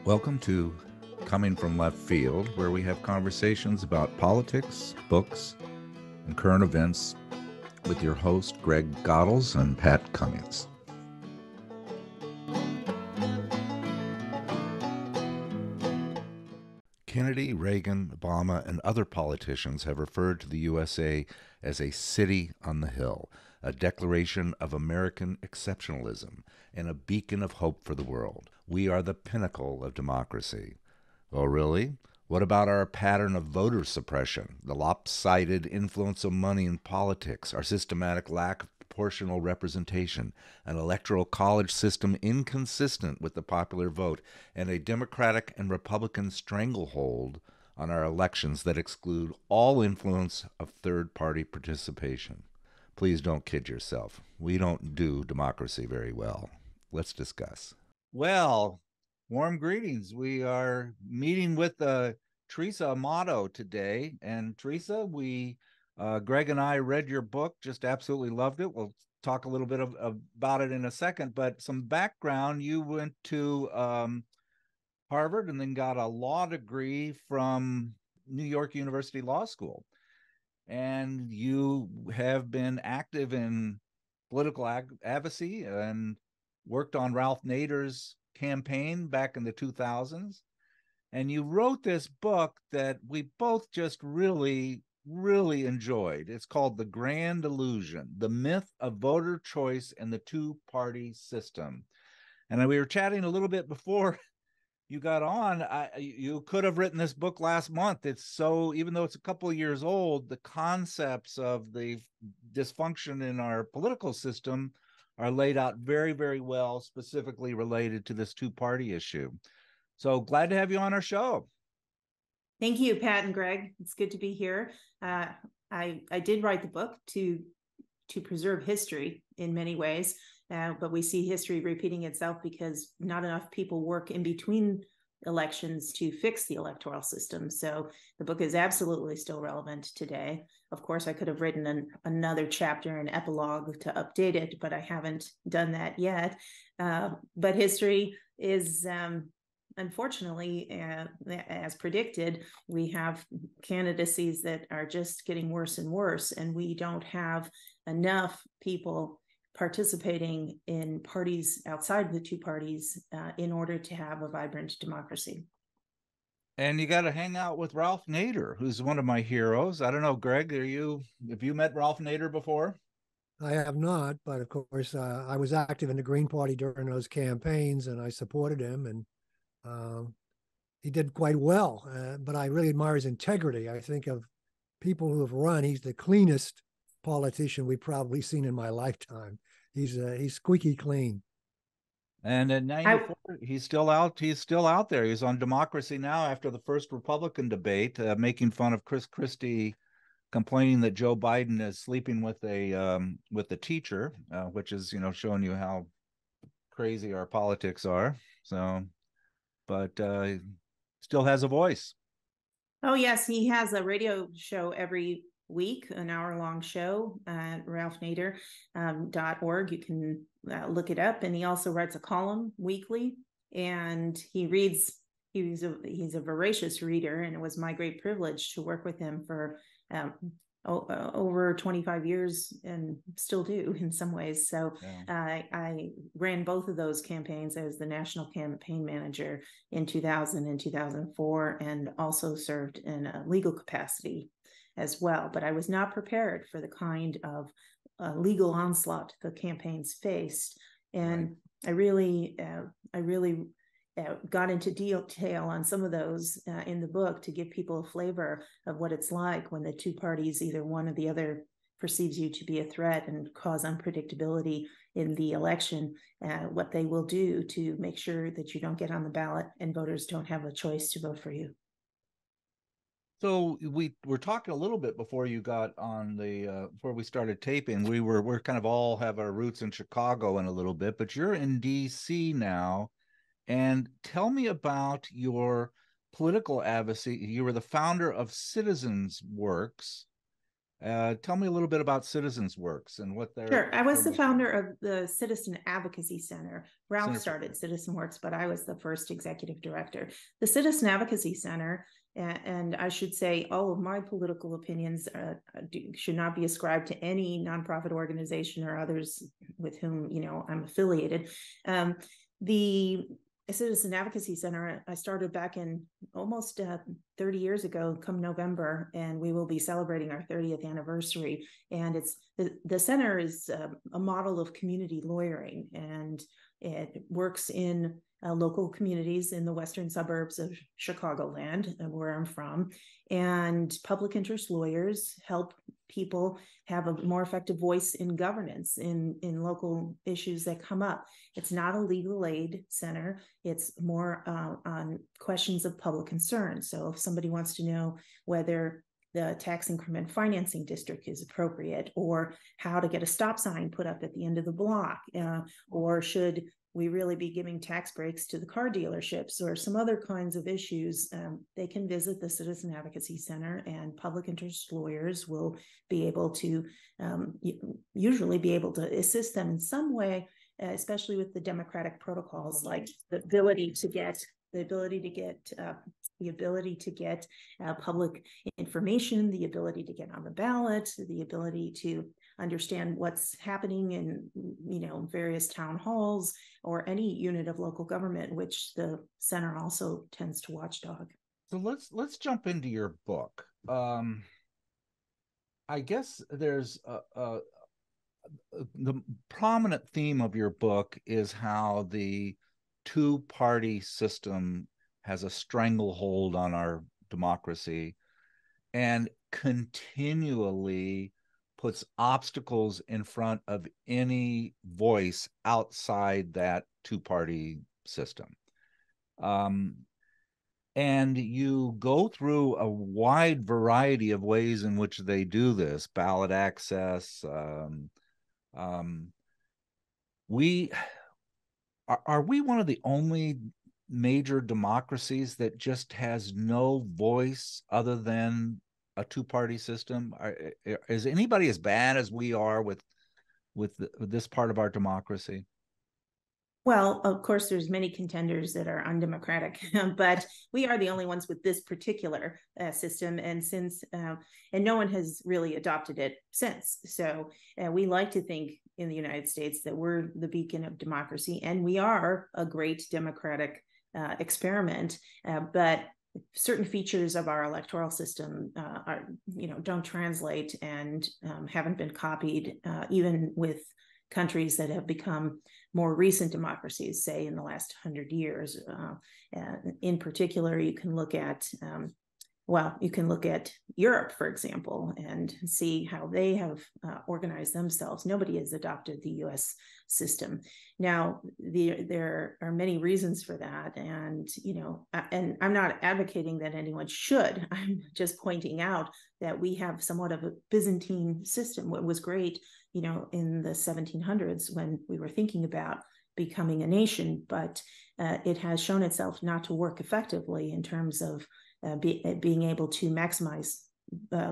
Welcome to Coming from Left Field, where we have conversations about politics, books, and current events with your host, Greg Goddles and Pat Cummings. Kennedy, Reagan, Obama, and other politicians have referred to the USA as a city on the hill, a declaration of American exceptionalism, and a beacon of hope for the world. We are the pinnacle of democracy. Oh, really? What about our pattern of voter suppression, the lopsided influence of money in politics, our systematic lack of proportional representation, an electoral college system inconsistent with the popular vote, and a Democratic and Republican stranglehold on our elections that exclude all influence of third-party participation? Please don't kid yourself. We don't do democracy very well. Let's discuss. Well, warm greetings. We are meeting with Theresa Amato today. And Theresa, Greg and I read your book, just absolutely loved it. We'll talk a little bit about it in a second, but some background. You went to Harvard and then got a law degree from New York University Law School. And you have been active in political advocacy and worked on Ralph Nader's campaign back in the 2000s. And you wrote this book that we both just really enjoyed. It's called The Grand Illusion, The Myth of Voter Choice in the Two-Party System. And we were chatting a little bit before you got on. You could have written this book last month. It's so, even though it's a couple of years old, the concepts of the dysfunction in our political system are laid out very well, specifically related to this two-party issue. So glad to have you on our show. Thank you, Pat and Greg. It's good to be here. I did write the book to preserve history in many ways, but we see history repeating itself because not enough people work in between elections to fix the electoral system. So the book is absolutely still relevant today. Of course, I could have written another chapter, an epilogue to update it, but I haven't done that yet. But history is, unfortunately, as predicted, we have candidacies that are just getting worse and worse, and we don't have enough people participating in parties outside the two parties in order to have a vibrant democracy. And you got to hang out with Ralph Nader, who's one of my heroes. I don't know, Greg, have you met Ralph Nader before? I have not, but of course, I was active in the Green Party during those campaigns, and I supported him, and he did quite well. But I really admire his integrity. I think of people who have run, he's the cleanest politician we've probably seen in my lifetime. He's squeaky clean. And in '94, he's still out there. He's on Democracy Now! After the first Republican debate, making fun of Chris Christie complaining that Joe Biden is sleeping with a teacher, which is, showing you how crazy our politics are. So, but still has a voice. Oh yes, he has a radio show every week, an hour-long show at ralphnader.org. You can look it up, and he also writes a column weekly, and he's a voracious reader, and it was my great privilege to work with him for over 25 years, and still do in some ways. So yeah. I ran both of those campaigns as the national campaign manager in 2000 and 2004, and also served in a legal capacity as well. But I was not prepared for the kind of legal onslaught the campaigns faced. And right. I really got into detail on some of those in the book to give people a flavor of what it's like when the two parties, either one or the other, perceives you to be a threat and cause unpredictability in the election, what they will do to make sure that you don't get on the ballot and voters don't have a choice to vote for you. So we were talking a little bit before you got on before we started taping. We're kind of all have our roots in Chicago in a little bit, but you're in DC now. And tell me about your political advocacy. You were the founder of Citizen Works, Tell me a little bit about Citizens Works and what Sure. I was the mission. founder of the Citizen Advocacy Center. Ralph Center for- started Citizen Works, but I was the first executive director. The Citizen Advocacy Center, and I should say all of my political opinions should not be ascribed to any nonprofit organization or others with whom, you know, I'm affiliated. The Citizen Advocacy Center, I started back in almost 30 years ago, come November, and we will be celebrating our 30th anniversary. And it's the center is a model of community lawyering, and it works in local communities in the western suburbs of Chicagoland, where I'm from. And public interest lawyers help people have a more effective voice in governance in local issues that come up. It's not a legal aid center. It's more on questions of public concern. So if somebody wants to know whether the tax increment financing district is appropriate, or how to get a stop sign put up at the end of the block, or should we really be giving tax breaks to the car dealerships, or some other kinds of issues, they can visit the Citizen Advocacy Center, and public interest lawyers will be able to usually be able to assist them in some way, especially with the democratic protocols, like the ability to get public information, the ability to get on the ballot, the ability to understand what's happening in, you know, various town halls or any unit of local government, which the center also tends to watchdog. So let's jump into your book. I guess there's the prominent theme of your book is how the two-party system has a stranglehold on our democracy and continually puts obstacles in front of any voice outside that two-party system. And you go through a wide variety of ways in which they do this: ballot access. Are we one of the only major democracies that just has no voice other than a two-party system? Is anybody as bad as we are with this part of our democracy? Well, of course, there's many contenders that are undemocratic, but we are the only ones with this particular system, and no one has really adopted it since. So we like to think in the United States that we're the beacon of democracy, and we are a great democratic experiment. But certain features of our electoral system don't translate and haven't been copied, even with countries that have become more recent democracies, say in the last 100 years. In particular, you can look at Europe, for example, and see how they have organized themselves. Nobody has adopted the U.S. system. Now, there are many reasons for that, and and I'm not advocating that anyone should. I'm just pointing out that we have somewhat of a Byzantine system. What was great, in the 1700s when we were thinking about becoming a nation, but it has shown itself not to work effectively in terms of being able to maximize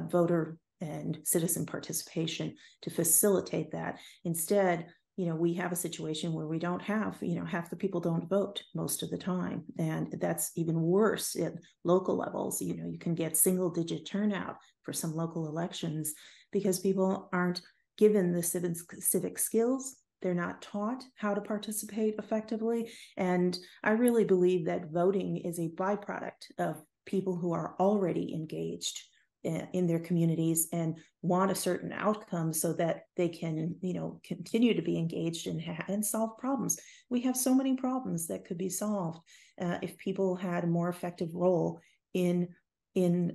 voter and citizen participation to facilitate that. Instead, we have a situation where we don't have, half the people don't vote most of the time. And that's even worse at local levels. You can get single-digit turnout for some local elections because people aren't given the civic skills. They're not taught how to participate effectively. And I really believe that voting is a byproduct of people who are already engaged in their communities and want a certain outcome so that they can, continue to be engaged and solve problems. We have so many problems that could be solved if people had a more effective role in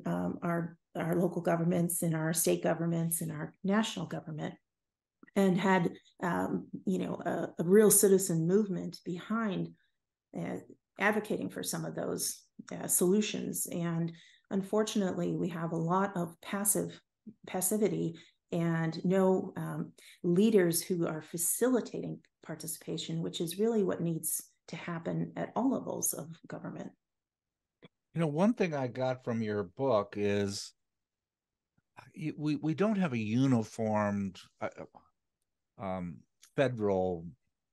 our local governments, in our state governments, in our national government, and had a real citizen movement behind advocating for some of those solutions. And unfortunately, we have a lot of passivity and no leaders who are facilitating participation, which is really what needs to happen at all levels of government. One thing I got from your book is we don't have a uniformed federal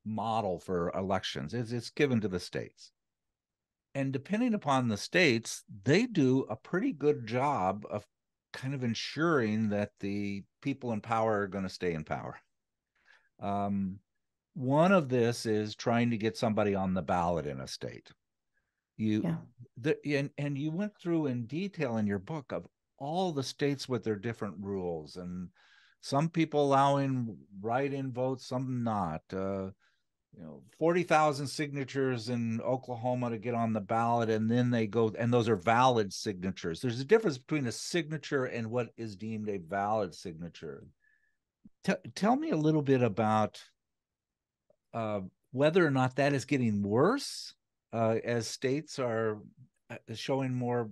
model for elections. It's given to the states. And depending upon the states, they do a pretty good job of kind of ensuring that the people in power are going to stay in power. One of this is trying to get somebody on the ballot in a state. And you went through in detail in your book of all the states with their different rules, and some people allowing write-in votes, some not. 40,000 signatures in Oklahoma to get on the ballot, and then they go, and those are valid signatures. There's a difference between a signature and what is deemed a valid signature. Tell me a little bit about whether or not that is getting worse as states are showing more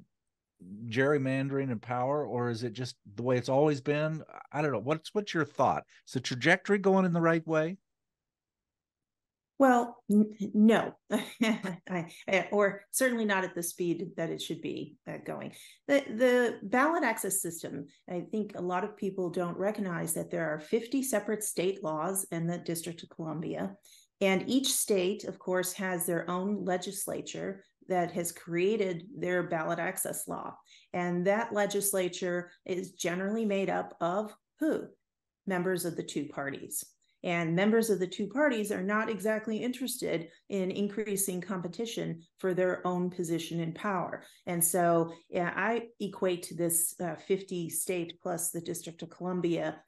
gerrymandering and power, or is it just the way it's always been? I don't know. What's your thought? Is the trajectory going in the right way? Well, no, or certainly not at the speed that it should be going. The ballot access system, I think a lot of people don't recognize that there are 50 separate state laws in the District of Columbia. And each state, of course, has their own legislature that has created their ballot access law. And that legislature is generally made up of who? Members of the two parties. And members of the two parties are not exactly interested in increasing competition for their own position in power. And so I equate this 50 state plus the District of Columbia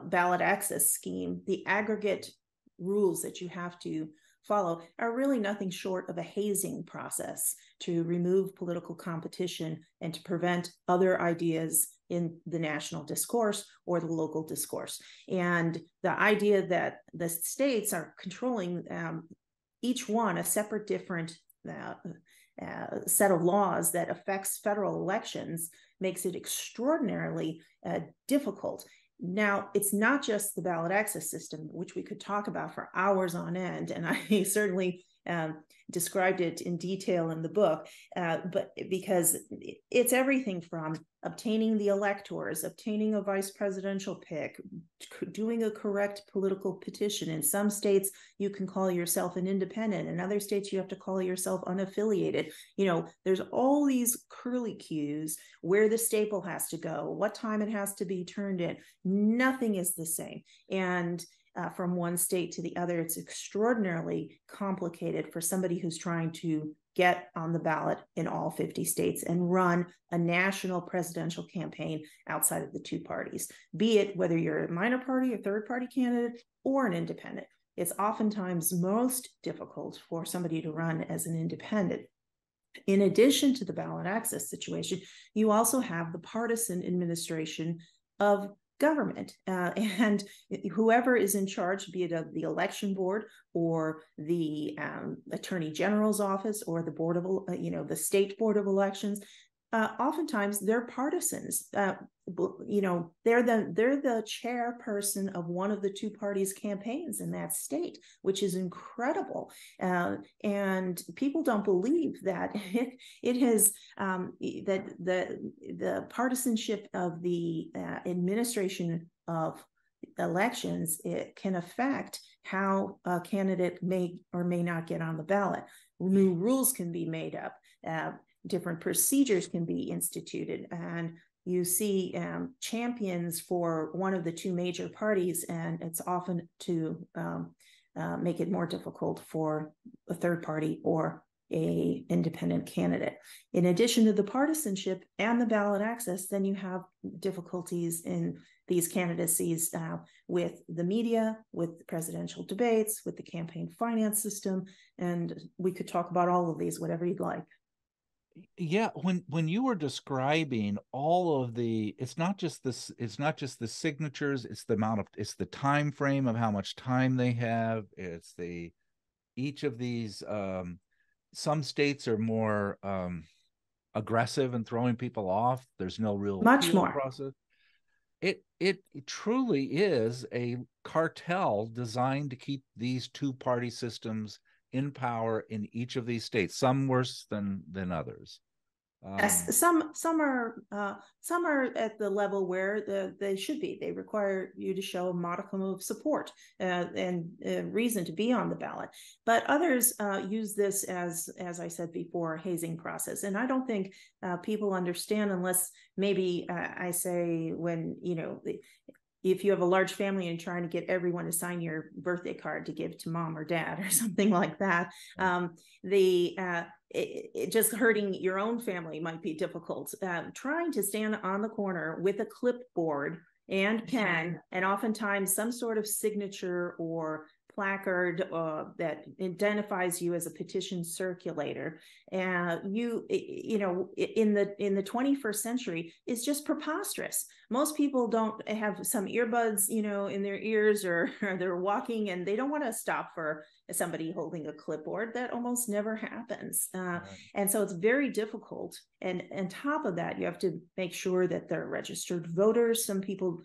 ballot access scheme, the aggregate rules that you have to follow are really nothing short of a hazing process to remove political competition and to prevent other ideas in the national discourse or the local discourse. And the idea that the states are controlling each one a separate different set of laws that affects federal elections makes it extraordinarily difficult. Now, it's not just the ballot access system, which we could talk about for hours on end, and I certainly described it in detail in the book, but because it's everything from obtaining the electors, obtaining a vice presidential pick, doing a correct political petition. In some states, you can call yourself an independent. In other states, you have to call yourself unaffiliated. There's all these curlicues where the staple has to go, what time it has to be turned in. Nothing is the same. And from one state to the other, it's extraordinarily complicated for somebody who's trying to get on the ballot in all 50 states and run a national presidential campaign outside of the two parties, be it whether you're a minor party, a third party candidate, or an independent. It's oftentimes most difficult for somebody to run as an independent. In addition to the ballot access situation, you also have the partisan administration of government, and whoever is in charge, be it of the election board or the attorney general's office or the board of the state board of elections, oftentimes they're partisans. They're the chairperson of one of the two parties' campaigns in that state, which is incredible. And people don't believe that it has that the partisanship of the administration of elections, it can affect how a candidate may or may not get on the ballot. New rules can be made up. Different procedures can be instituted, and you see champions for one of the two major parties, and it's often to make it more difficult for a third party or a independent candidate. In addition to the partisanship and the ballot access, then you have difficulties in these candidacies with the media, with presidential debates, with the campaign finance system, and we could talk about all of these, whatever you'd like. Yeah, when you were describing all of it's not just the signatures, it's the time frame of how much time they have, it's each of these some states are more aggressive and throwing people off. There's no real much more process. It truly is a cartel designed to keep these two-party systems in power in each of these states, some worse than others. Yes, some are at the level where they should be. They require you to show a modicum of support and reason to be on the ballot. But others use this as I said before, a hazing process. And I don't think people understand unless maybe I say when, you know, if you have a large family and trying to get everyone to sign your birthday card to give to mom or dad or something like that, just hurting your own family might be difficult. Trying to stand on the corner with a clipboard and pen, and oftentimes some sort of signature or placard that identifies you as a petition circulator, you know, in the 21st century is just preposterous. Most people don't have some earbuds, you know, in their ears, or they're walking and they don't want to stop for somebody holding a clipboard. That almost never happens. Right. And so it's very difficult. And on top of that, you have to make sure that they're registered voters. Some people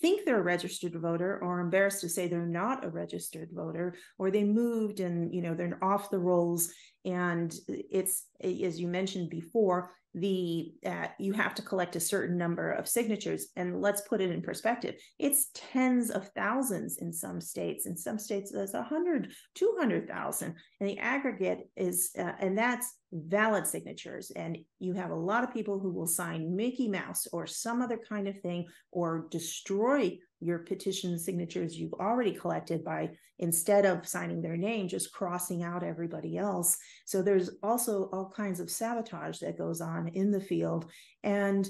think they're a registered voter or embarrassed to say they're not a registered voter, or they moved and, you know, they're off the rolls. And it's, as you mentioned before, you have to collect a certain number of signatures. And let's put it in perspective. It's tens of thousands in some states. In some states, there's 100, 200,000. And the aggregate is, and that's valid signatures. And you have a lot of people who will sign Mickey Mouse or some other kind of thing, or destroy your petition signatures you've already collected by, instead of signing their name, just crossing out everybody else. So there's also all kinds of sabotage that goes on in the field. And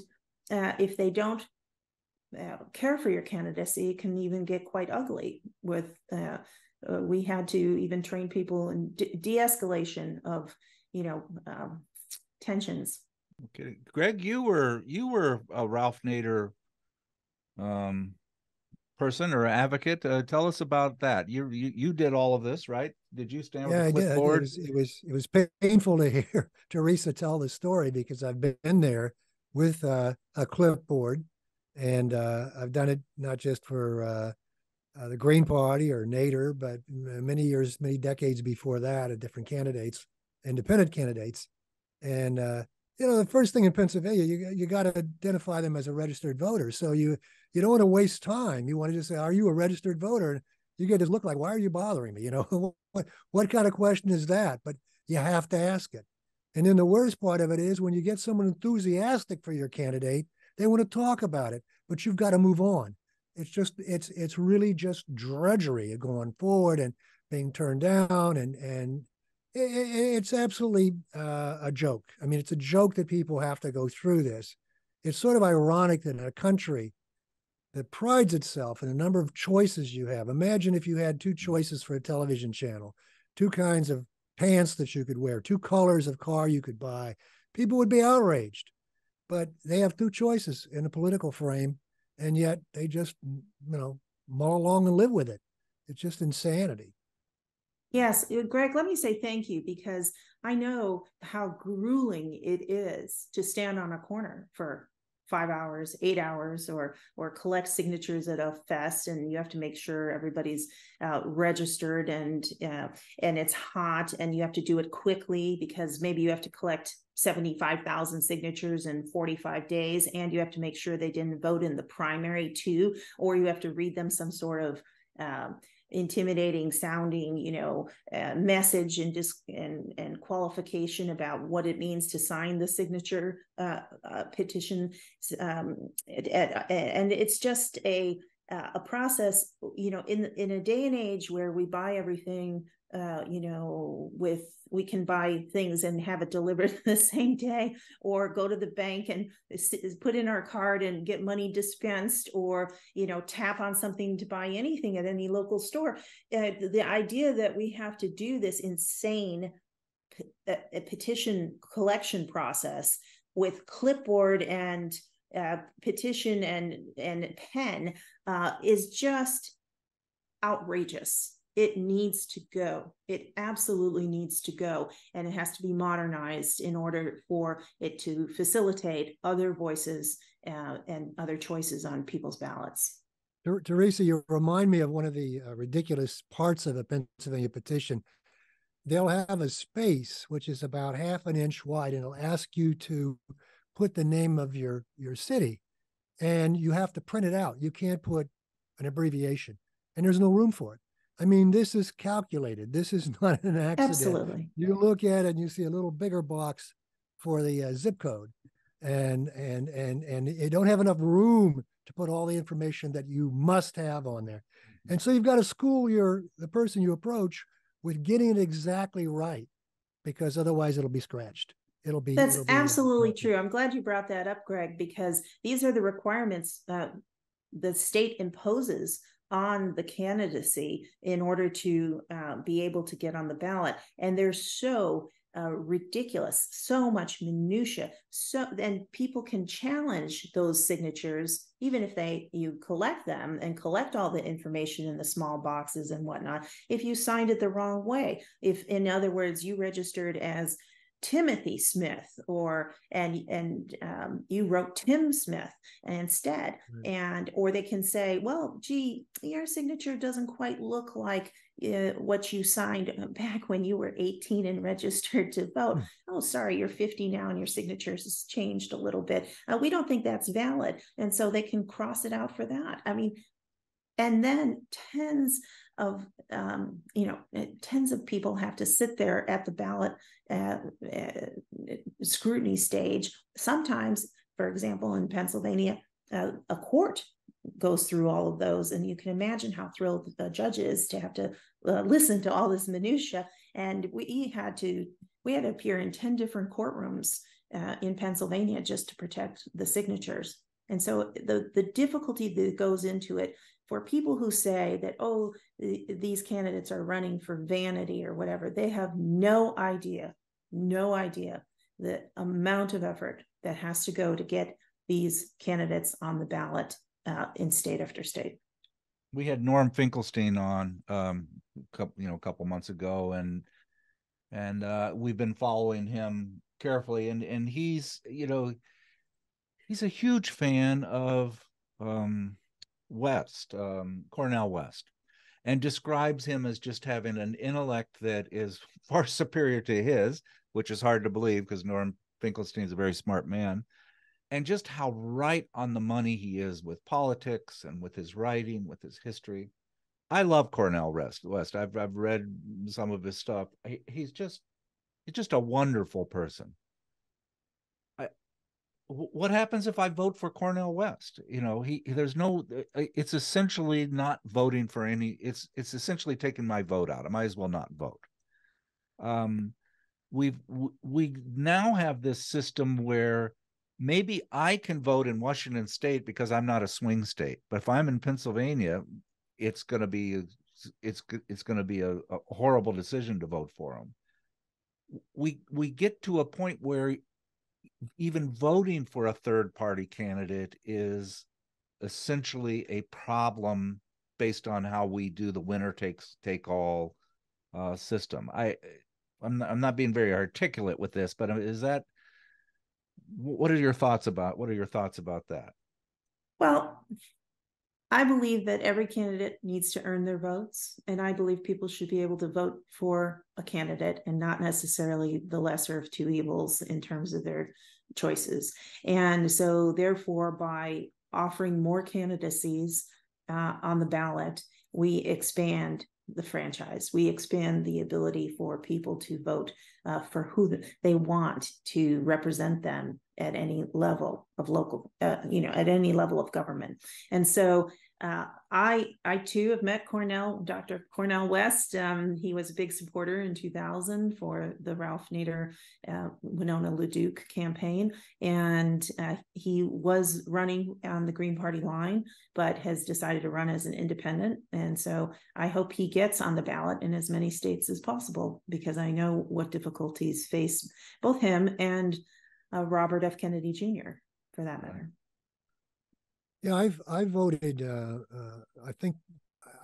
if they don't care for your candidacy, it can even get quite ugly. With we had to even train people in de-escalation of, you know, tensions. Okay, Greg, you were a Ralph Nader person or advocate. Tell us about that. You did all of this, right? Did you stand with a clipboard? It was painful to hear Theresa tell the story, because I've been there with a clipboard, and I've done it not just for the Green Party or Nader, but many decades before that, at different candidates, independent candidates. And you know, the first thing in Pennsylvania, you got to identify them as a registered voter. So you don't want to waste time. You want to just say, "Are you a registered voter?" And you get this look like, "Why are you bothering me?" You know, what kind of question is that? But you have to ask it. And then the worst part of it is when you get someone enthusiastic for your candidate, they want to talk about it, but you've got to move on. It's really just drudgery going forward and being turned down, and it's absolutely a joke. I mean, it's a joke that people have to go through this. It's sort of ironic that in a country that prides itself in a number of choices you have. Imagine if you had two choices for a television channel, two kinds of pants that you could wear, two colors of car you could buy. People would be outraged. But they have two choices in a political frame, and yet they just, you know, mull along and live with it. It's just insanity. Yes, Greg, let me say thank you, because I know how grueling it is to stand on a corner for 5 hours, 8 hours, or collect signatures at a fest, and you have to make sure everybody's registered, and it's hot, and you have to do it quickly, because maybe you have to collect 75,000 signatures in 45 days, and you have to make sure they didn't vote in the primary too, or you have to read them some sort of intimidating sounding, you know, message and qualification about what it means to sign the signature petition, and it's just a process, you know, in a day and age where we buy everything, you know, we can buy things and have it delivered the same day, or go to the bank and put in our card and get money dispensed, or, you know, tap on something to buy anything at any local store. The idea that we have to do this insane petition collection process with clipboard and petition and pen is just outrageous. It needs to go. It absolutely needs to go. And it has to be modernized in order for it to facilitate other voices and other choices on people's ballots. Theresa, you remind me of one of the ridiculous parts of the Pennsylvania petition. they'll have a space which is about half an inch wide, and it'll ask you to put the name of your city, and you have to print it out. You can't put an abbreviation, and there's no room for it. I mean, this is calculated. This is not an accident. Absolutely. You look at it and you see a little bigger box for the zip code, and you don't have enough room to put all the information that you must have on there. And so you've got to school the person you approach with getting it exactly right, because otherwise it'll be scratched. That's It'll be absolutely true. I'm glad you brought that up, Greg, because these are the requirements the state imposes on the candidacy in order to be able to get on the ballot. And they're so ridiculous, so much minutia. And people can challenge those signatures, even if you collect them and collect all the information in the small boxes and whatnot. If you signed it the wrong way, if, in other words, you registered as Timothy Smith, and you wrote Tim Smith instead, or they can say, well, gee, your signature doesn't quite look like what you signed back when you were 18 and registered to vote. Oh, sorry, you're 50 now and your signature has changed a little bit. We don't think that's valid, and so they can cross it out for that. I mean, and then tens of people have to sit there at the ballot scrutiny stage. Sometimes, for example, in Pennsylvania, a court goes through all of those, and you can imagine how thrilled the judge is to have to listen to all this minutia. And we had to appear in 10 different courtrooms in Pennsylvania just to protect the signatures. And so the difficulty that goes into it for people who say that, oh, these candidates are running for vanity or whatever, they have no idea the amount of effort that has to go to get these candidates on the ballot in state after state. We had Norm Finkelstein on a couple months ago, and we've been following him carefully, and he's a huge fan of Cornel West, and describes him as just having an intellect that is far superior to his, which is hard to believe because Norm Finkelstein is a very smart man, and just how right on the money he is with politics and with his writing, with his history. I love Cornel West. I've read some of his stuff. He's just a wonderful person. What happens if I vote for Cornel West? It's essentially not voting for any, it's essentially taking my vote out. I might as well not vote. We now have this system where maybe I can vote in Washington State because I'm not a swing state, but if I'm in Pennsylvania, it's going to be a horrible decision to vote for him. We get to a point where even voting for a third party candidate is essentially a problem based on how we do the winner take all system. I'm not being very articulate with this, but what are your thoughts about that? Well, I believe that every candidate needs to earn their votes, and I believe people should be able to vote for a candidate and not necessarily the lesser of two evils in terms of their choices. And so therefore, by offering more candidacies on the ballot, we expand the franchise. We expand the ability for people to vote for who they want to represent them at any level of at any level of government. And so I too have met Dr. Cornel West. He was a big supporter in 2000 for the Ralph Nader, Winona LaDuke campaign. And he was running on the Green Party line, but has decided to run as an independent. And so I hope he gets on the ballot in as many states as possible, because I know what difficulties face both him and Robert F. Kennedy Jr., for that matter. Yeah, I voted. I think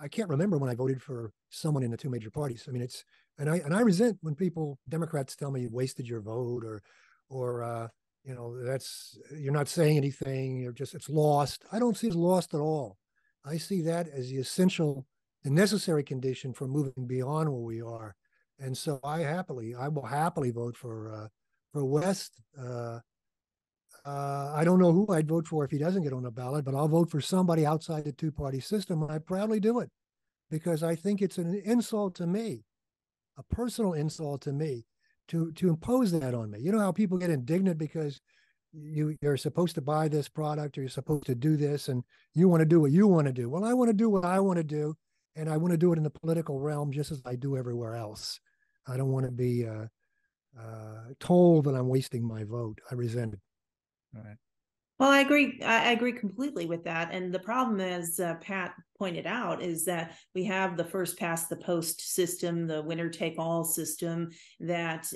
I can't remember when I voted for someone in the two major parties. I mean, I resent when Democrats tell me you wasted your vote, or you're not saying anything. It's lost. I don't see it as lost at all. I see that as the necessary condition for moving beyond where we are, And so I will happily vote for West. I don't know who I'd vote for if he doesn't get on the ballot, but I'll vote for somebody outside the two-party system. And I proudly do it because I think it's an insult to me, a personal insult to me, to impose that on me. You know how people get indignant because you're supposed to buy this product or you're supposed to do this and you want to do what you want to do. Well, I want to do what I want to do, and I want to do it in the political realm just as I do everywhere else. I don't want to be told that I'm wasting my vote. I resent it. All right. Well, I agree. I agree completely with that. And the problem, as Pat pointed out, is that we have the first past the post system, the winner take all system, that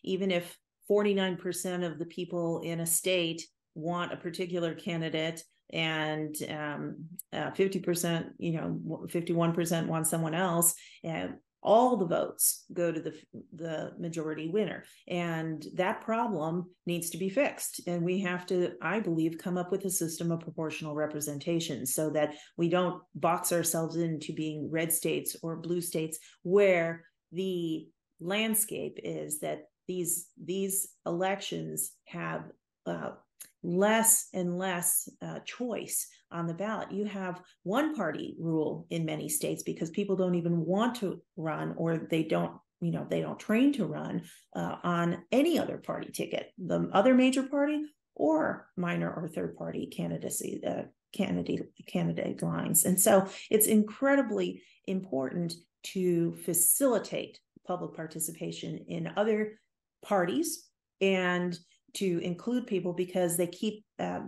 even if 49% of the people in a state want a particular candidate and 50%, 51% want someone else, all the votes go to the majority winner. And that problem needs to be fixed. And we have to, I believe, come up with a system of proportional representation so that we don't box ourselves into being red states or blue states, where the landscape is that these elections have less and less choice on the ballot. You have one party rule in many states because people don't even want to run, or they don't train to run on any other party ticket, the other major party or minor or third party candidacy candidate lines. And so it's incredibly important to facilitate public participation in other parties and to include people, because they keep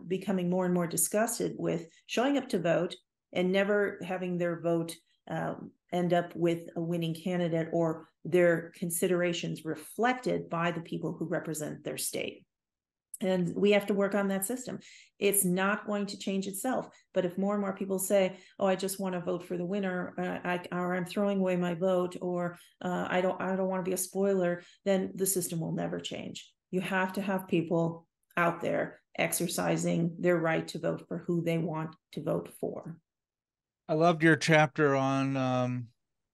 becoming more and more disgusted with showing up to vote and never having their vote end up with a winning candidate or their considerations reflected by the people who represent their state. And we have to work on that system. It's not going to change itself. But if more and more people say, oh, I just want to vote for the winner, or I'm throwing away my vote, or I don't want to be a spoiler, then the system will never change. You have to have people out there exercising their right to vote for who they want to vote for. I loved your chapter on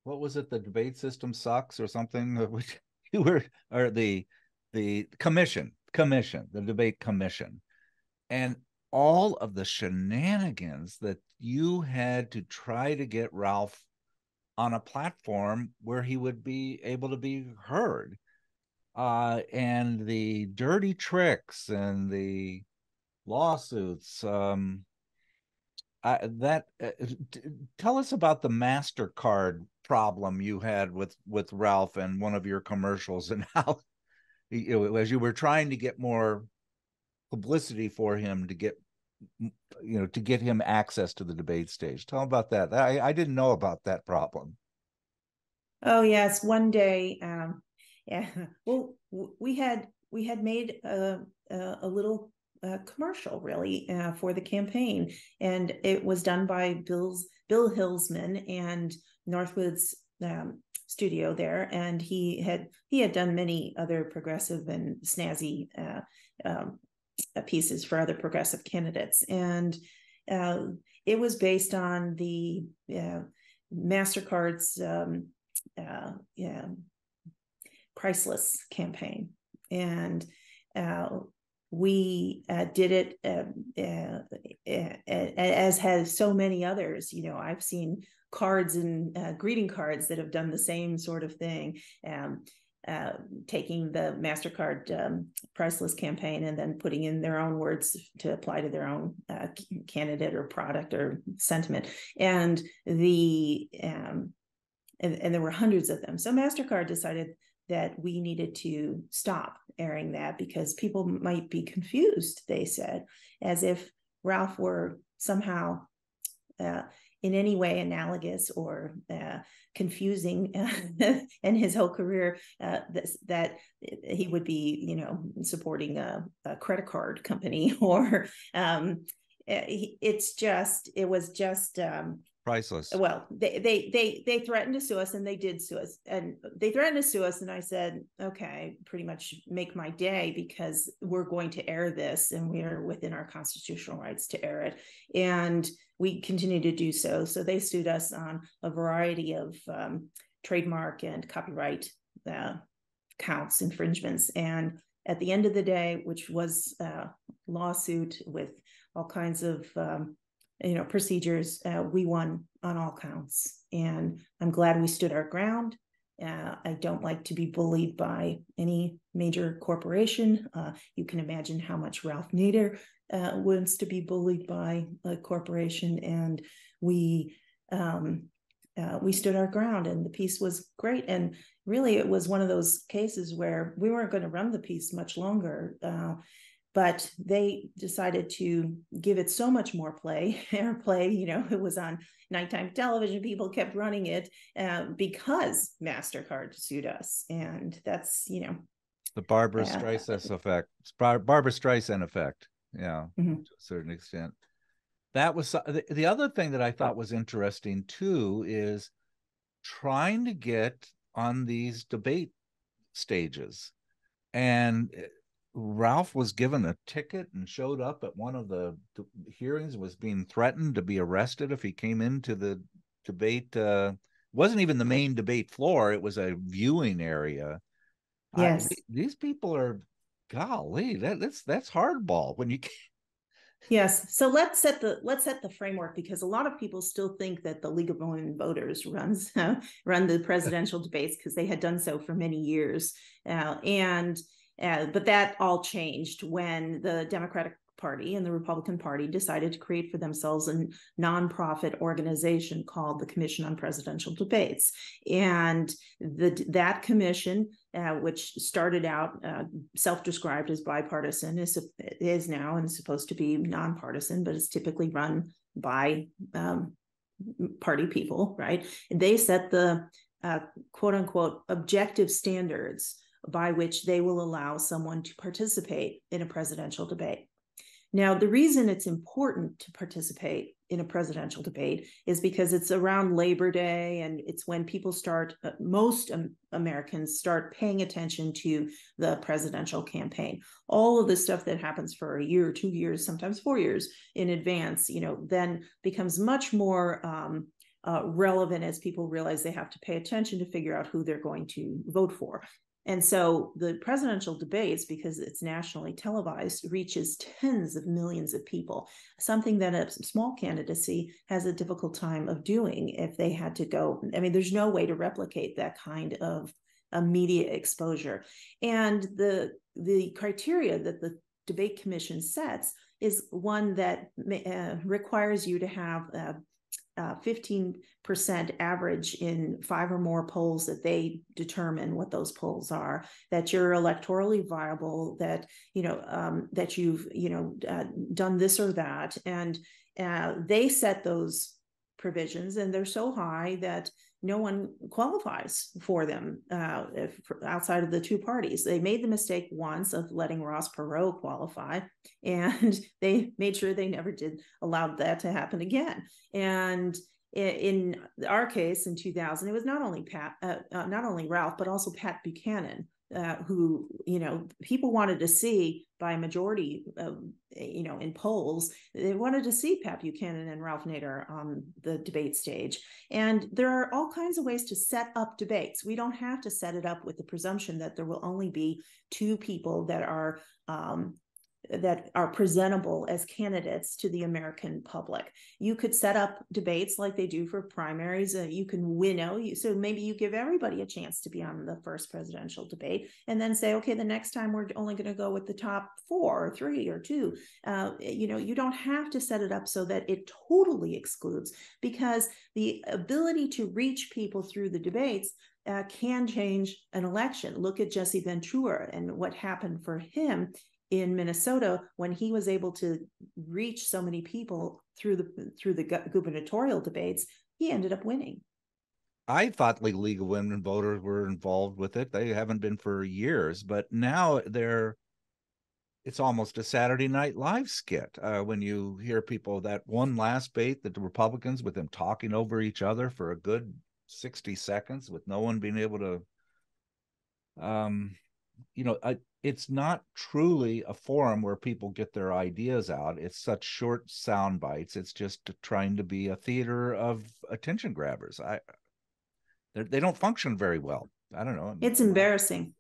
what was it? The debate system sucks or something. Which you were, or the commission, the debate commission, and all of the shenanigans that you had to try to get Ralph on a platform where he would be able to be heard. And the dirty tricks and the lawsuits. Tell us about the MasterCard problem you had with Ralph and one of your commercials, and how, as you were trying to get more publicity for him to get him access to the debate stage. Tell about that. I didn't know about that problem. Oh yes, one day. Yeah. Well, we had made a little commercial really for the campaign, and it was done by Bill Hillsman and Northwood's studio there, and he had done many other progressive and snazzy pieces for other progressive candidates, and it was based on the MasterCard's priceless campaign. And we did it as has so many others. I've seen cards and greeting cards that have done the same sort of thing, taking the MasterCard priceless campaign and then putting in their own words to apply to their own candidate or product or sentiment. And and there were hundreds of them. So MasterCard decided that we needed to stop airing that because people might be confused, they said, as if Ralph were somehow in any way analogous or confusing in his whole career, that he would be, supporting a credit card company, or it was just priceless. Well, they threatened to sue us, and they did sue us, and they threatened to sue us. And I said, okay, pretty much make my day, because we're going to air this and we are within our constitutional rights to air it. And we continue to do so. So they sued us on a variety of trademark and copyright counts, infringements. And at the end of the day, which was a lawsuit with all kinds of procedures, we won on all counts. And I'm glad we stood our ground. I don't like to be bullied by any major corporation. You can imagine how much Ralph Nader wants to be bullied by a corporation, and we stood our ground, and the piece was great. And really, it was one of those cases where we weren't going to run the piece much longer, but they decided to give it so much more airplay. It was on nighttime television. People kept running it because MasterCard sued us, and that's the Barbara Streisand effect. Barbara Streisand effect. Yeah, to a certain extent. That was the other thing that I thought was interesting too, is trying to get on these debate stages. And Ralph was given a ticket and showed up at one of the hearings, was being threatened to be arrested if he came into the debate. Wasn't even the main debate floor. It was a viewing area. Yes. These people are, golly, that's hardball when you can't. Yes. So let's set the framework, because a lot of people still think that the League of Women Voters run the presidential debates, because they had done so for many years. But that all changed when the Democratic Party and the Republican Party decided to create for themselves a nonprofit organization called the Commission on Presidential Debates. And that commission, which started out self-described as bipartisan, is now and supposed to be nonpartisan, but it's typically run by party people, right? They set the quote unquote objective standards by which they will allow someone to participate in a presidential debate. Now, the reason it's important to participate in a presidential debate is because it's around Labor Day, and it's when people most Americans start paying attention to the presidential campaign. All of the stuff that happens for a year, 2 years, sometimes 4 years in advance, then becomes much more relevant as people realize they have to pay attention to figure out who they're going to vote for. And so the presidential debates, because it's nationally televised, reaches tens of millions of people, something that a small candidacy has a difficult time of doing if they had to go. I mean, there's no way to replicate that kind of media exposure. And the criteria that the debate commission sets is one that requires you to have 15% average in 5 or more polls that they determine what those polls are, that you're electorally viable, that that you've done this or that, and they set those provisions, and they're so high that no one qualifies for them outside of the two parties. They made the mistake once of letting Ross Perot qualify, and they made sure they never did allow that to happen again. And in our case in 2000, it was not only Ralph, but also Pat Buchanan, who people wanted to see by a majority, in polls. They wanted to see Pat Buchanan and Ralph Nader on the debate stage. And there are all kinds of ways to set up debates. We don't have to set it up with the presumption that there will only be 2 people that are presentable as candidates to the American public. You could set up debates like they do for primaries. You can winnow, so maybe you give everybody a chance to be on the first presidential debate, and then say, okay, the next time we're only going to go with the top 4 or 3 or 2. You don't have to set it up so that it totally excludes, because the ability to reach people through the debates can change an election. Look at Jesse Ventura and what happened for him in Minnesota when he was able to reach so many people through the gubernatorial debates. He ended up winning. I thought the League of Women Voters were involved with it. They haven't been for years, but now it's almost a Saturday Night Live skit when you hear people, that one last debate, the Republicans, with them talking over each other for a good 60 seconds with no one being able to it's not truly a forum where people get their ideas out. It's such short sound bites. It's just trying to be a theater of attention grabbers. They don't function very well. I don't know. It's embarrassing.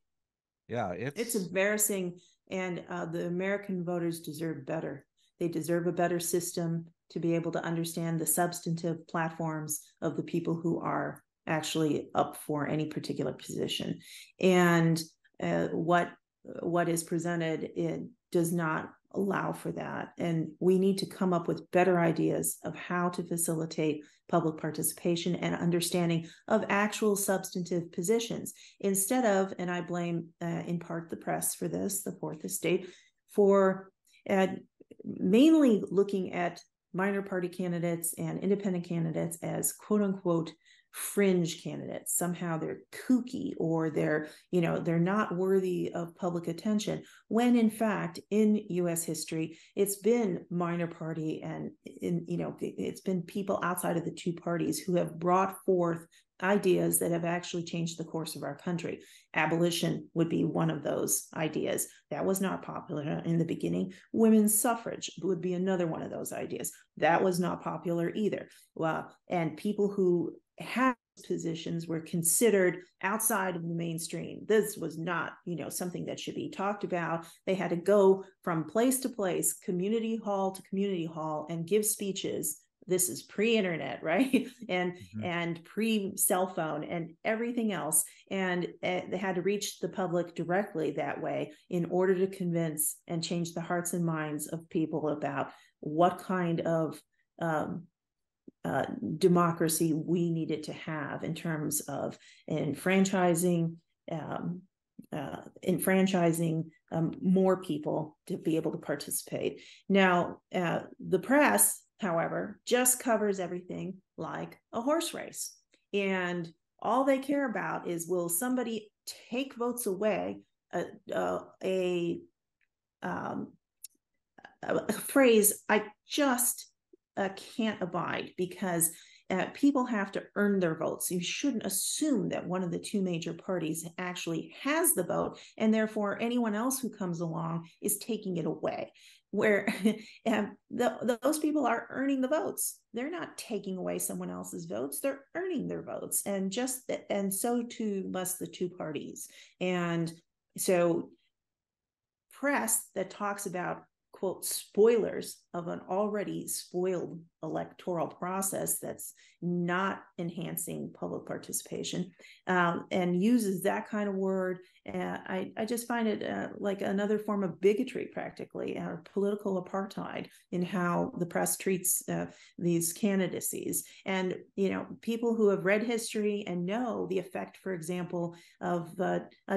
Yeah, it's embarrassing. And the American voters deserve better. They deserve a better system to be able to understand the substantive platforms of the people who are actually up for any particular position. And what is presented, it does not allow for that. And we need to come up with better ideas of how to facilitate public participation and understanding of actual substantive positions, instead of, and I blame in part the press for this, the Fourth Estate, for mainly looking at minor party candidates and independent candidates as quote unquote fringe candidates. Somehow they're kooky, or they're not worthy of public attention, when in fact in US history it's been minor party and it's been people outside of the two parties who have brought forth ideas that have actually changed the course of our country. Abolition would be one of those ideas. That was not popular in the beginning. Women's suffrage would be another one of those ideas. That was not popular either. Well, and people who had positions were considered outside of the mainstream. This was not, something that should be talked about. They had to go from place to place, community hall to community hall, and give speeches. This is pre-internet, right? And pre-cell phone and everything else. And they had to reach the public directly that way in order to convince and change the hearts and minds of people about what kind of democracy we needed to have in terms of enfranchising more people to be able to participate. Now, the press, however, just covers everything like a horse race. And all they care about is, will somebody take votes away? A phrase I just can't abide, because people have to earn their votes. You shouldn't assume that one of the two major parties actually has the vote, and therefore anyone else who comes along is taking it away. Where those people are earning the votes. They're not taking away someone else's votes. They're earning their votes. And so too must the two parties. And so press that talks about, quote, spoilers of an already spoiled electoral process that's not enhancing public participation, and uses that kind of word. I just find it like another form of bigotry, practically, or political apartheid in how the press treats these candidacies. And, people who have read history and know the effect, for example, of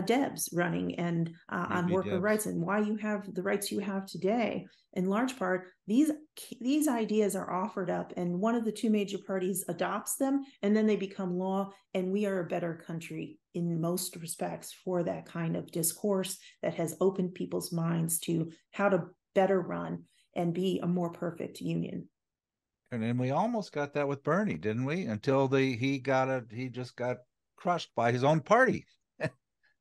Debs running and on worker Debs. rights, and why you have the rights you have today. In large part, these ideas are offered up, and one of the two major parties adopts them, and then they become law, and we are a better country in most respects for that kind of discourse that has opened people's minds to how to better run and be a more perfect union. And then we almost got that with Bernie, didn't we? Until he just got crushed by his own party.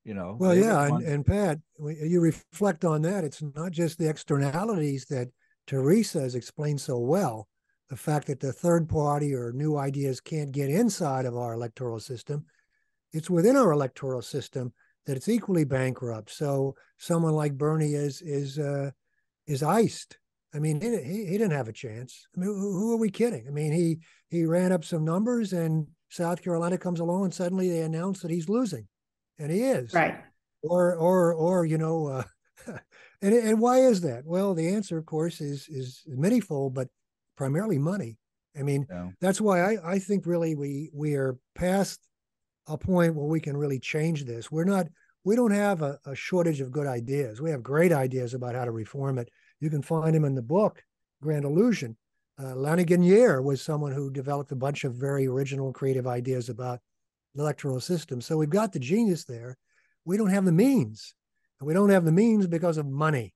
Well, yeah, and Pat, you reflect on that. It's not just the externalities that Theresa has explained so well. The fact that the third party or new ideas can't get inside of our electoral system. It's within our electoral system that it's equally bankrupt. So someone like Bernie is iced. I mean, he didn't have a chance. I mean, who are we kidding? I mean, he ran up some numbers, and South Carolina comes along, and suddenly they announce that he's losing. And he is. Right. Or and why is that? Well, the answer, of course, is manyfold, but primarily money. I mean, That's why I think really we are past a point where we can really change this. We don't have a shortage of good ideas. We have great ideas about how to reform it. You can find them in the book, Grand Illusion. Laniganier was someone who developed a bunch of very original, creative ideas about electoral system. So we've got the genius there. We don't have the means. And we don't have the means because of money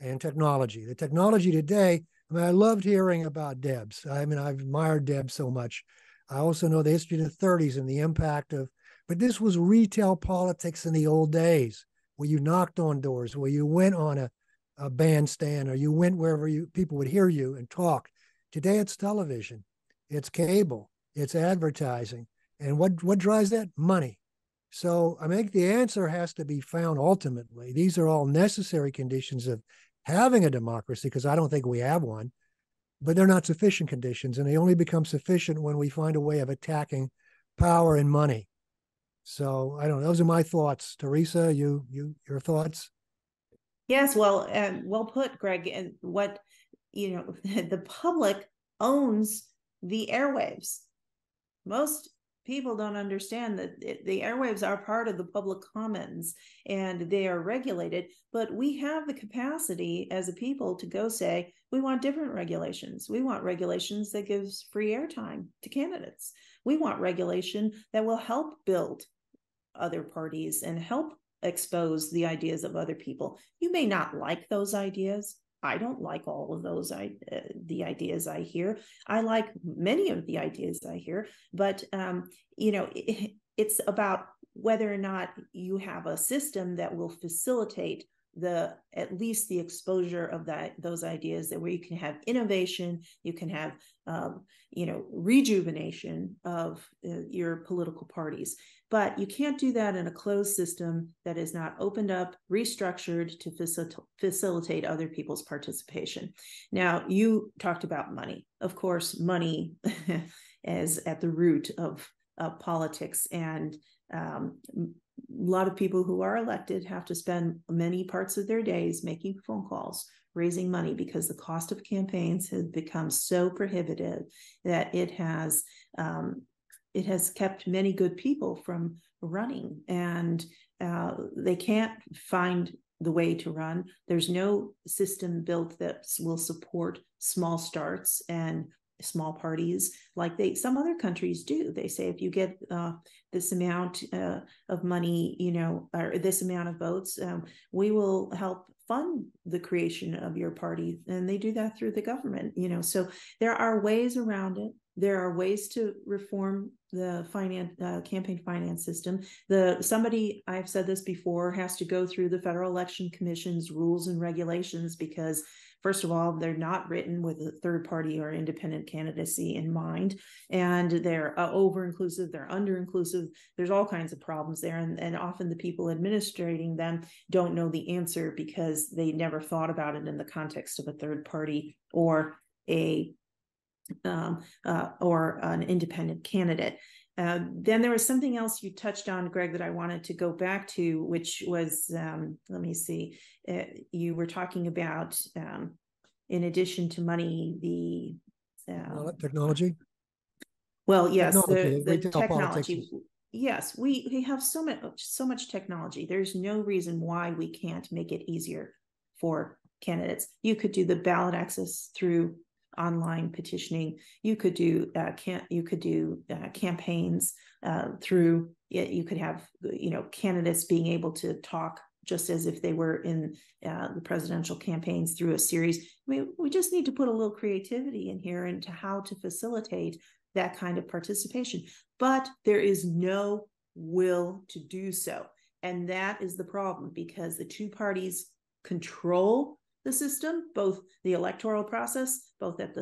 and technology. The technology today, I mean, I loved hearing about Debs. I mean, I've admired Debs so much. I also know the history of the 30s and the impact of, but this was retail politics in the old days, where you knocked on doors, where you went on a bandstand, or you went wherever people would hear you and talk. Today it's television, it's cable, it's advertising. And what drives that? Money. So I think the answer has to be found ultimately. These are all necessary conditions of having a democracy, because I don't think we have one, but they're not sufficient conditions, and they only become sufficient when we find a way of attacking power and money. So I don't know. Those are my thoughts. Theresa, your thoughts? Yes, well, well put, Greg. And what, the public owns the airwaves. Most people don't understand that the airwaves are part of the public commons and they are regulated, but we have the capacity as a people to go say, we want different regulations. We want regulations that gives free airtime to candidates. We want regulation that will help build other parties and help expose the ideas of other people. You may not like those ideas. I don't like all of those the ideas I hear. I like many of the ideas I hear, but it's about whether or not you have a system that will facilitate at least the exposure of those ideas, that where you can have innovation, you can have rejuvenation of your political parties. But you can't do that in a closed system that is not opened up, restructured to facilitate other people's participation. Now, you talked about money. Of course, money is at the root of politics, and a lot of people who are elected have to spend many parts of their days making phone calls, raising money, because the cost of campaigns has become so prohibitive that it has kept many good people from running, and they can't find the way to run. There's no system built that will support small starts and small parties like some other countries do. They say, if you get this amount of money, or this amount of votes, we will help fund the creation of your party. And they do that through the government, so there are ways around it. There are ways to reform the campaign finance system. Somebody, I've said this before, has to go through the Federal Election Commission's rules and regulations, because first of all, they're not written with a third party or independent candidacy in mind, and they're over-inclusive, they're under-inclusive. There's all kinds of problems there, and often the people administrating them don't know the answer because they never thought about it in the context of a third party or an independent candidate. Then there was something else you touched on, Greg, that I wanted to go back to, which was, let me see, you were talking about, in addition to money, the technology. Well, yes, technology, the technology. Politics. Yes, we have so much technology. There's no reason why we can't make it easier for candidates. You could do the ballot access through online petitioning. You could do campaigns through. You could have candidates being able to talk just as if they were in the presidential campaigns through a series. I mean, we just need to put a little creativity in here into how to facilitate that kind of participation. But there is no will to do so, and that is the problem, because the two parties control the system, both the electoral process, both at the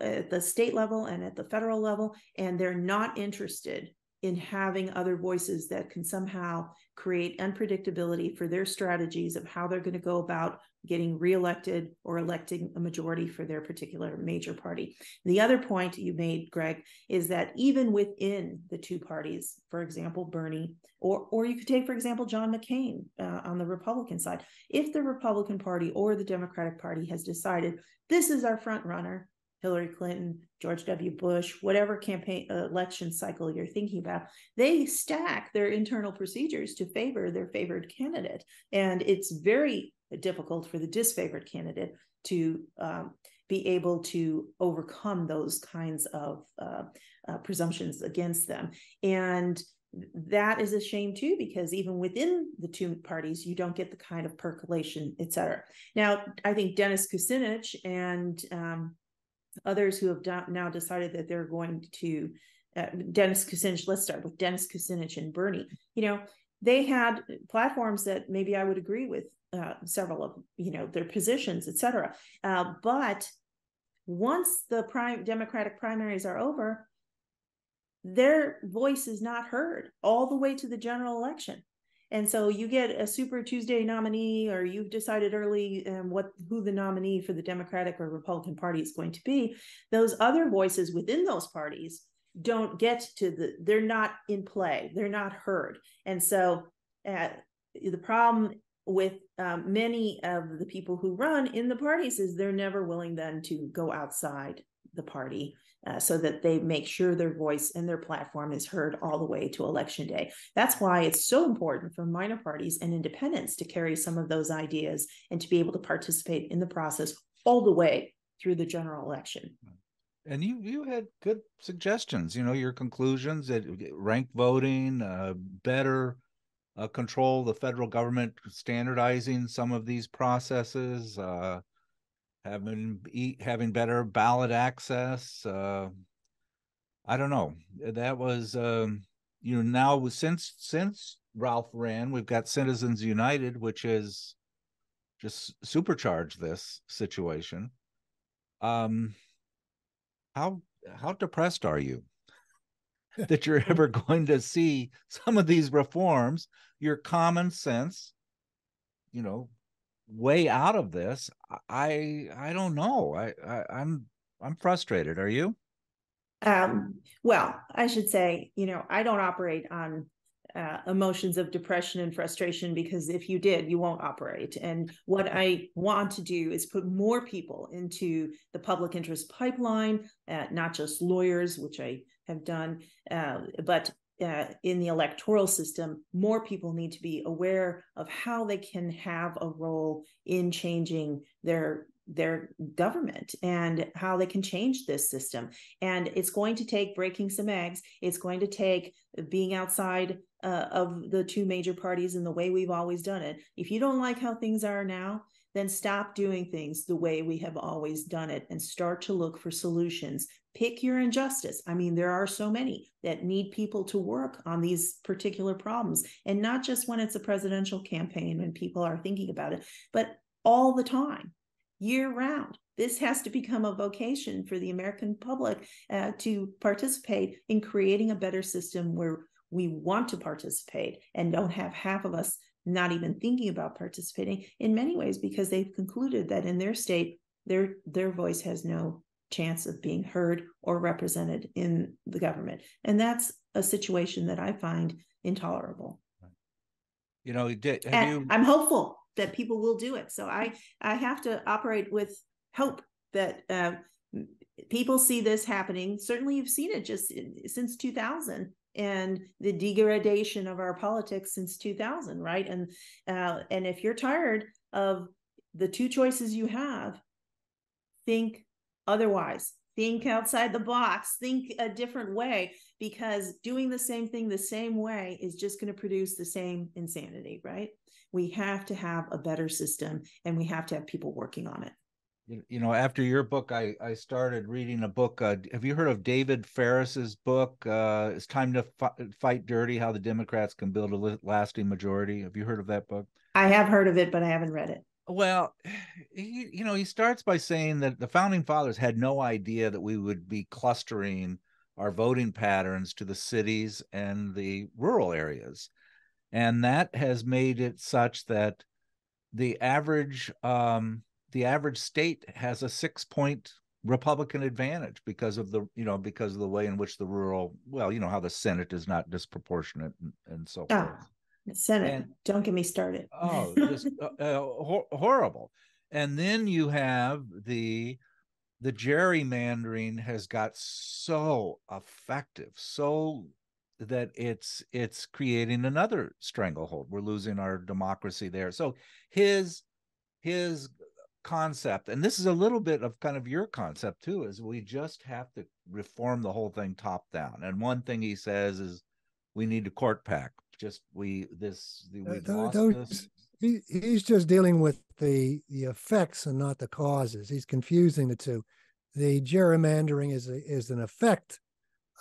at the state level and at the federal level, and they're not interested in having other voices that can somehow create unpredictability for their strategies of how they're going to go about getting reelected or electing a majority for their particular major party. The other point you made, Greg, is that even within the two parties, for example, Bernie, or you could take, for example, John McCain on the Republican side, if the Republican Party or the Democratic Party has decided this is our front runner, Hillary Clinton, George W. Bush, whatever campaign election cycle you're thinking about, they stack their internal procedures to favor their favored candidate. And it's very difficult for the disfavored candidate to be able to overcome those kinds of presumptions against them. And that is a shame too, because even within the two parties, you don't get the kind of percolation, et cetera. Now, I think Dennis Kucinich and others who have now decided that they're going to Dennis Kucinich. Let's start with Dennis Kucinich and Bernie. They had platforms that maybe I would agree with several of their positions, et cetera. But once the Democratic primaries are over, their voice is not heard all the way to the general election. And so you get a Super Tuesday nominee, or you've decided early who the nominee for the Democratic or Republican Party is going to be. Those other voices within those parties don't get to they're not in play. They're not heard. And so the problem with many of the people who run in the parties is they're never willing then to go outside the party so that they make sure their voice and their platform is heard all the way to election day. That's why it's so important for minor parties and independents to carry some of those ideas and to be able to participate in the process all the way through the general election. And you had good suggestions, your conclusions that ranked voting, better control the federal government standardizing some of these processes, having better ballot access. I don't know. That was now since Ralph ran, we've got Citizens United, which has just supercharged this situation. How depressed are you that you're ever going to see some of these reforms, your common sense, way out of this? I don't know. I'm frustrated. Are you? Well, I should say, I don't operate on emotions of depression and frustration, because if you did, you won't operate. And what I want to do is put more people into the public interest pipeline, not just lawyers, which I have done, but in the electoral system, more people need to be aware of how they can have a role in changing their government and how they can change this system. And it's going to take breaking some eggs. It's going to take being outside of the two major parties in the way we've always done it. If you don't like how things are now, then stop doing things the way we have always done it and start to look for solutions. Pick your injustice. I mean, there are so many that need people to work on these particular problems, and not just when it's a presidential campaign when people are thinking about it, but all the time, year round. This has to become a vocation for the American public to participate in creating a better system where we want to participate and don't have half of us not even thinking about participating in many ways because they've concluded that in their state, their voice has no chance of being heard or represented in the government. And that's a situation that I find intolerable. I'm hopeful that people will do it. So I have to operate with hope that people see this happening. Certainly you've seen it just since 2000 and the degradation of our politics since 2000, right? And if you're tired of the two choices you have, think otherwise. Think outside the box. Think a different way, because doing the same thing the same way is just going to produce the same insanity, right? We have to have a better system, and we have to have people working on it. After your book, I started reading a book. Have you heard of David Ferris's book? It's Time to Fight Dirty: How the Democrats Can Build a Lasting Majority. Have you heard of that book? I have heard of it, but I haven't read it. Well, he starts by saying that the founding fathers had no idea that we would be clustering our voting patterns to the cities and the rural areas. And that has made it such that the average state has a 6-point Republican advantage because of the way in which the rural, how the Senate is not disproportionate and so forth. Senate, don't get me started. Just horrible. And then you have the gerrymandering has got so effective, so that it's creating another stranglehold. We're losing our democracy there. So his concept, and this is a little bit of kind of your concept too, is we just have to reform the whole thing top down. And one thing he says is we need to court pack. He's just dealing with the effects and not the causes. He's confusing the two. The gerrymandering is an effect.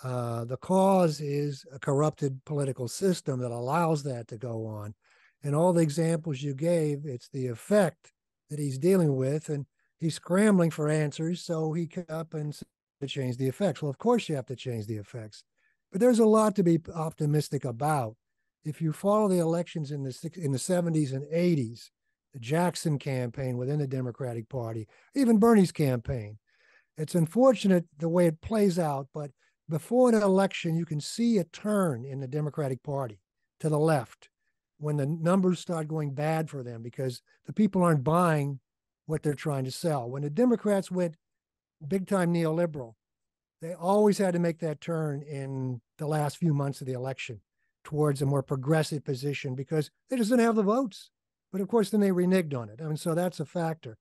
The cause is a corrupted political system that allows that to go on. And all the examples you gave, it's the effect that he's dealing with, and he's scrambling for answers. So he came up and said to change the effects. Well, of course you have to change the effects. But there's a lot to be optimistic about. If you follow the elections in the 70s and 80s, the Jackson campaign within the Democratic Party, even Bernie's campaign, it's unfortunate the way it plays out, but before an election, you can see a turn in the Democratic Party to the left when the numbers start going bad for them because the people aren't buying what they're trying to sell. When the Democrats went big time neoliberal, they always had to make that turn in the last few months of the election towards a more progressive position because they just didn't have the votes. But of course, then they reneged on it. I mean, so that's a factor.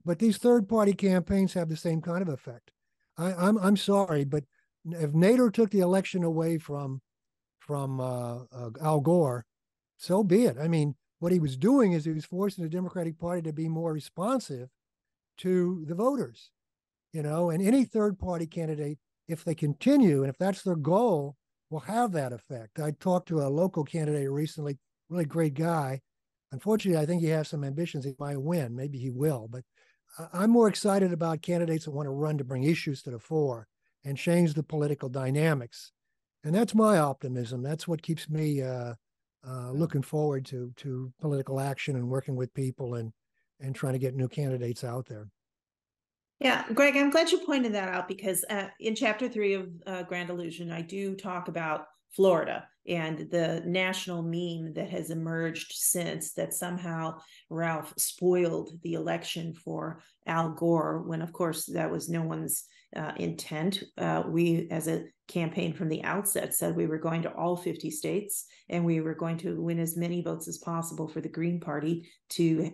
But these third-party campaigns have the same kind of effect. I'm sorry, but if Nader took the election away from Al Gore, so be it. I mean, what he was doing is he was forcing the Democratic Party to be more responsive to the voters, you know. And any third-party candidate, if they continue and if that's their goal, will have that effect. I talked to a local candidate recently, really great guy. Unfortunately, I think he has some ambitions. He might win. Maybe he will. But I'm more excited about candidates that want to run to bring issues to the fore and change the political dynamics. And that's my optimism. That's what keeps me looking forward to political action and working with people and trying to get new candidates out there. Yeah, Greg, I'm glad you pointed that out because in chapter 3 of Grand Illusion, I do talk about Florida and the national meme that has emerged since that somehow Ralph spoiled the election for Al Gore, when of course that was no one's intent. We as a campaign from the outset said we were going to all 50 states and we were going to win as many votes as possible for the Green Party to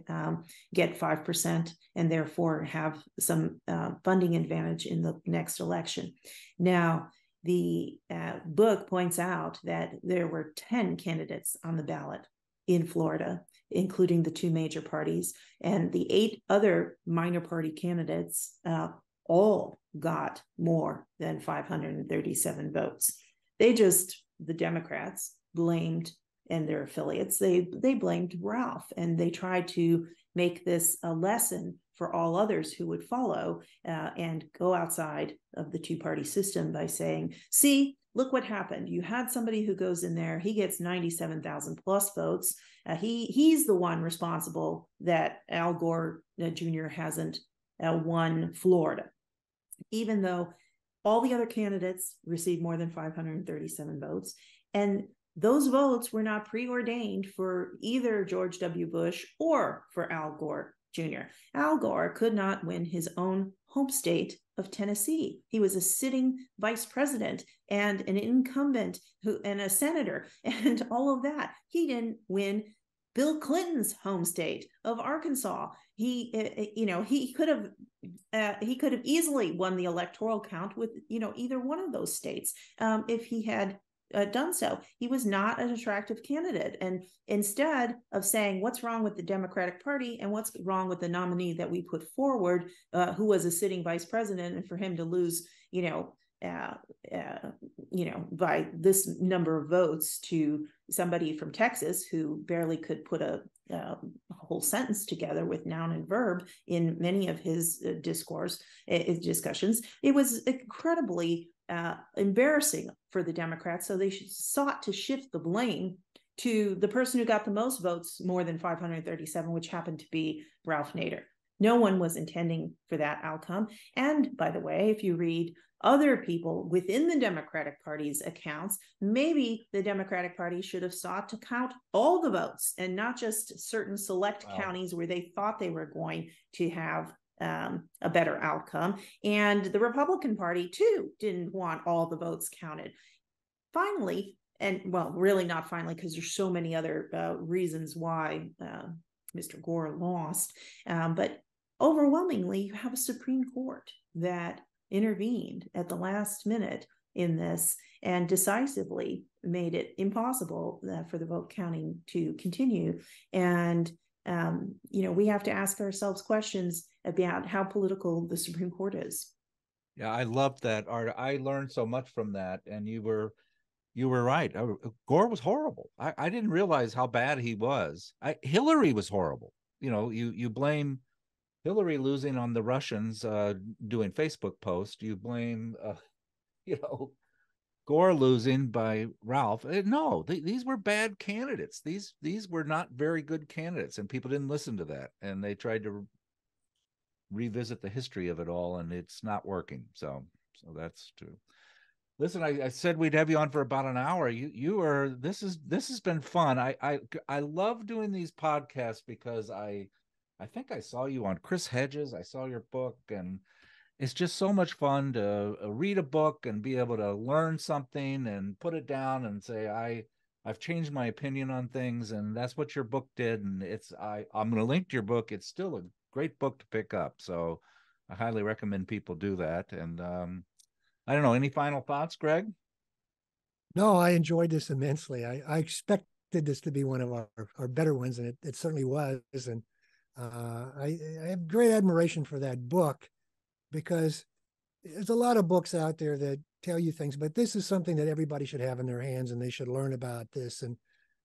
get 5% and therefore have some funding advantage in the next election. Now, the book points out that there were 10 candidates on the ballot in Florida, including the 2 major parties, and the 8 other minor party candidates all got more than 537 votes. The Democrats blamed, and their affiliates, they blamed Ralph, and they tried to make this a lesson for all others who would follow and go outside of the two-party system by saying, see, look what happened. You had somebody who goes in there, he gets 97,000 plus votes. He's the one responsible that Al Gore Jr. hasn't won Florida, even though all the other candidates received more than 537 votes. And those votes were not preordained for either George W. Bush or for Al Gore Jr. Al Gore could not win his own home state of Tennessee. He was a sitting vice president and an incumbent and a senator and all of that. He didn't win Bill Clinton's home state of Arkansas. He could have easily won the electoral count with either one of those states if he had done so. He was not an attractive candidate. And instead of saying what's wrong with the Democratic Party and what's wrong with the nominee that we put forward, who was a sitting vice president, and for him to lose, by this number of votes to somebody from Texas who barely could put a whole sentence together with noun and verb in many of his discussions, it was incredibly embarrassing for the Democrats. So they sought to shift the blame to the person who got the most votes, more than 537, which happened to be Ralph Nader. No one was intending for that outcome. And by the way, if you read other people within the Democratic Party's accounts, maybe the Democratic Party should have sought to count all the votes and not just certain select counties where they thought they were going to have a better outcome. And the Republican Party, too, didn't want all the votes counted. Finally, and well, really not finally, because there's so many other reasons why Mr. Gore lost, but overwhelmingly, you have a Supreme Court that intervened at the last minute in this and decisively made it impossible for the vote counting to continue. And we have to ask ourselves questions about how political the Supreme Court is. Yeah, I loved that, Art. I learned so much from that, and you were right. Gore was horrible. I didn't realize how bad he was. Hillary was horrible. You blame Hillary losing on the Russians doing Facebook posts. You blame Gore losing by Ralph. No, these were bad candidates. These were not very good candidates, and people didn't listen to that, and they tried to revisit the history of it all, and it's not working. So that's true. Listen, I said we'd have you on for about an hour. You are this has been fun. I love doing these podcasts because I think I saw you on Chris Hedges. I saw your book, and it's just so much fun to read a book and be able to learn something and put it down and say I've changed my opinion on things, and that's what your book did. And I'm going to link to your book. It's still a great book to pick up, so I highly recommend people do that. And I don't know, any final thoughts, Greg? No, I enjoyed this immensely. I expected this to be one of our better ones, and it certainly was. And I have great admiration for that book, because there's a lot of books out there that tell you things, but this is something that everybody should have in their hands, and they should learn about this. And,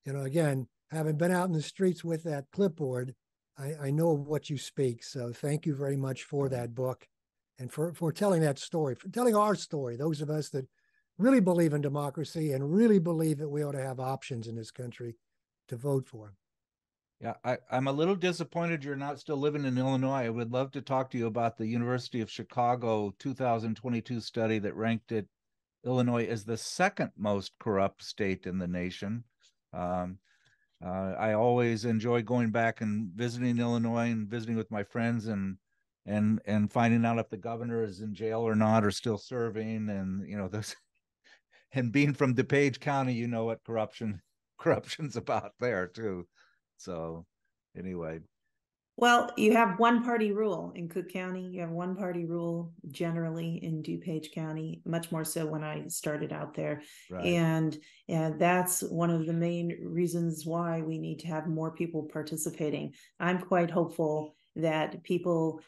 again, having been out in the streets with that clipboard, I know what you speak. So thank you very much for that book and for telling that story, for telling our story, those of us that really believe in democracy and really believe that we ought to have options in this country to vote for. Yeah, I'm a little disappointed you're not still living in Illinois. I would love to talk to you about the University of Chicago 2022 study that ranked Illinois as the second most corrupt state in the nation. I always enjoy going back and visiting Illinois and visiting with my friends and finding out if the governor is in jail or not, or still serving, and this. And being from DuPage County, what corruption's about there too. So anyway. Well, you have one party rule in Cook County. You have one party rule generally in DuPage County, much more so when I started out there. Right. And that's one of the main reasons why we need to have more people participating. I'm quite hopeful that people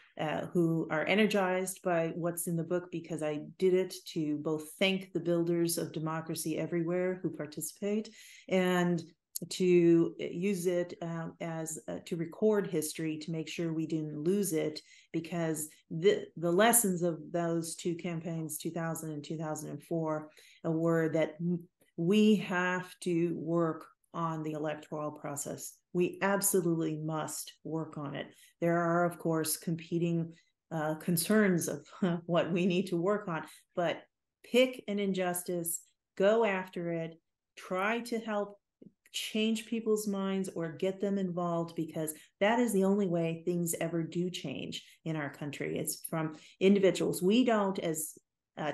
who are energized by what's in the book, because I did it to both thank the builders of democracy everywhere who participate, and to use it as to record history, to make sure we didn't lose it, because the lessons of those two campaigns, 2000 and 2004, were that we have to work on the electoral process. We absolutely must work on it. There are, of course, competing concerns of what we need to work on, but pick an injustice, go after it, try to help change people's minds or get them involved, because that is the only way things ever do change in our country. It's from individuals. We don't, as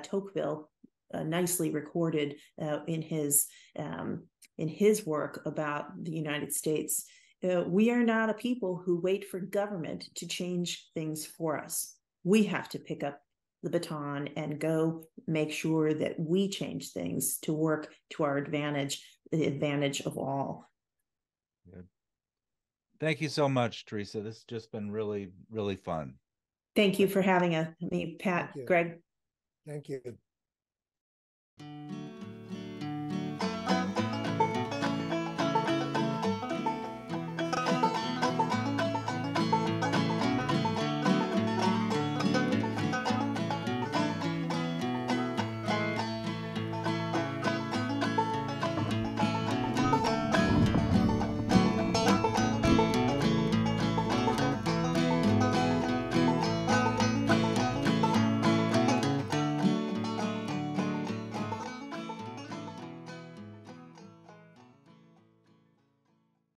Tocqueville nicely recorded in his work about the United States, we are not a people who wait for government to change things for us. We have to pick up the baton and go make sure that we change things to work to our advantage, the advantage of all. Good. Thank you so much, Theresa. This has just been really, really fun. Thank you for having me, Pat, Thank you. Greg. Thank you.